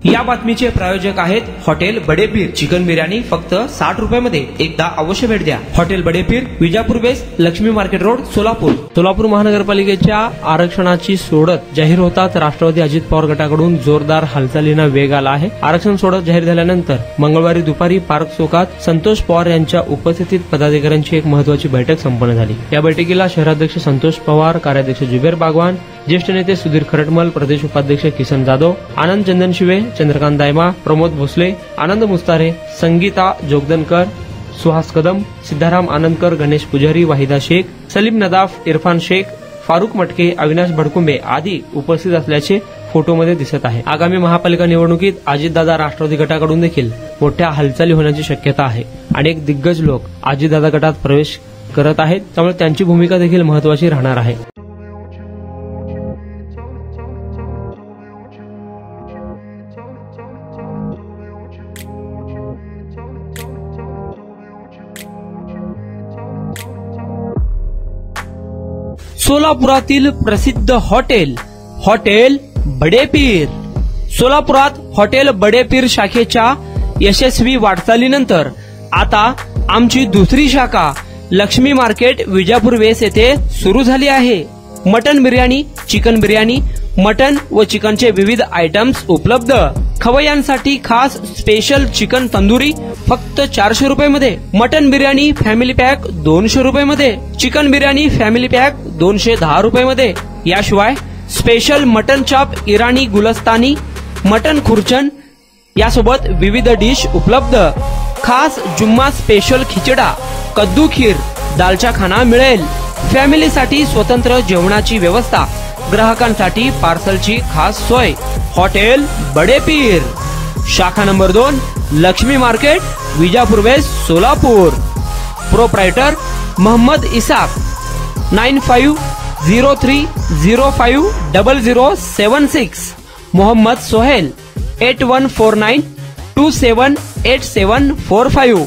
या बातमीचे प्रायोजक आहेत हॉटेल बडे पीर। चिकन बिर्याणी फक्त 60 रुपयामध्ये, एकदा अवश्य भेट द्या। Hotel Bade Peer, Vijapur base, Laxmi market road, Solapur. Solapur महानगरपालिकेच्या आरक्षणाची सोडत जाहीर होताच राष्ट्रवादी अजित पवार गटाकडून जोरदार हालचालींना वेग आला आहे। आरक्षण सोडत जाहीर झाल्यानंतर मंगळवारी दुपारी पार्क चौकात संतोष पवार यांच्या उपस्थितीत पदाधिकाऱ्यांची एक महत्वाची बैठक संपन्न झाली। या बैठकीला शहराध्यक्ष संतोष पवार, कार्याध्यक्ष जुबेर बागवान, ज्येष्ठ नेते सुधीर खरटमल, प्रदेश उपाध्यक्ष किसन जाधव, आनंद चंदनशिवे, चंद्रकांत दायमा, प्रमोद भोसले, आनंद मुस्तारे, संगीता जोगदनकर, सुहास कदम, सिद्धाराम आनंदकर, गणेश पुजारी, वाहिदा शेख, सलीम नदाफ, इरफान शेख, फारुख मटके, अविनाश भडकुंबे आदी उपस्थित असल्याचे फोटोमध्ये दिसत आहे। आगामी महापालिका निवडणुकीत अजितदादा राष्ट्रवादी गटाकडून देखील मोठ्या हालचाली होण्याची शक्यता आहे। अनेक दिग्गज लोक अजितदादा गटात प्रवेश करत आहेत, त्यामुळे त्यांची भूमिका देखील महत्वाची राहणार आहे। सोलापुरातील प्रसिद्ध हॉटेल हॉटेल बडे पीर। सोलापुरात हॉटेल बडे पीर शाखेच्या यशस्वी वाटचालीनंतर आता आमची दुसरी शाखा लक्ष्मी मार्केट, विजापूर वेस येथे सुरू झाली आहे। Mutton biryani, chicken biryani, mutton व चिकनचे विविध आयटम्स उपलब्ध। खवय्यांसाठी खास स्पेशल चिकन तंदुरी फक्त 400 रुपयामध्ये, मटन बिर्याणी फॅमिली पॅक 200 रुपयामध्ये, चिकन बिर्याणी फॅमिली पॅक 210 रुपयामध्ये। याशिवाय स्पेशल मटन चॉप, इराणी गुलस्तानी, मटन खुर्चन यासोबत विविध डिश उपलब्ध। खास जुम्मा स्पेशल खिचडा, कद्दू खीर, दालचा खाना मिळेल। फॅमिलीसाठी स्वतंत्र जेवणाची व्यवस्था, ग्राहकांसाठी पार्सलची खास सोय। हॉटेल बडे पीर, शाखा number 2, Lakshmi market, Vijapur west, Solapur. Proprietor Mohammad Isaq, 9503050076। Mohammad Sohel, 8149278745।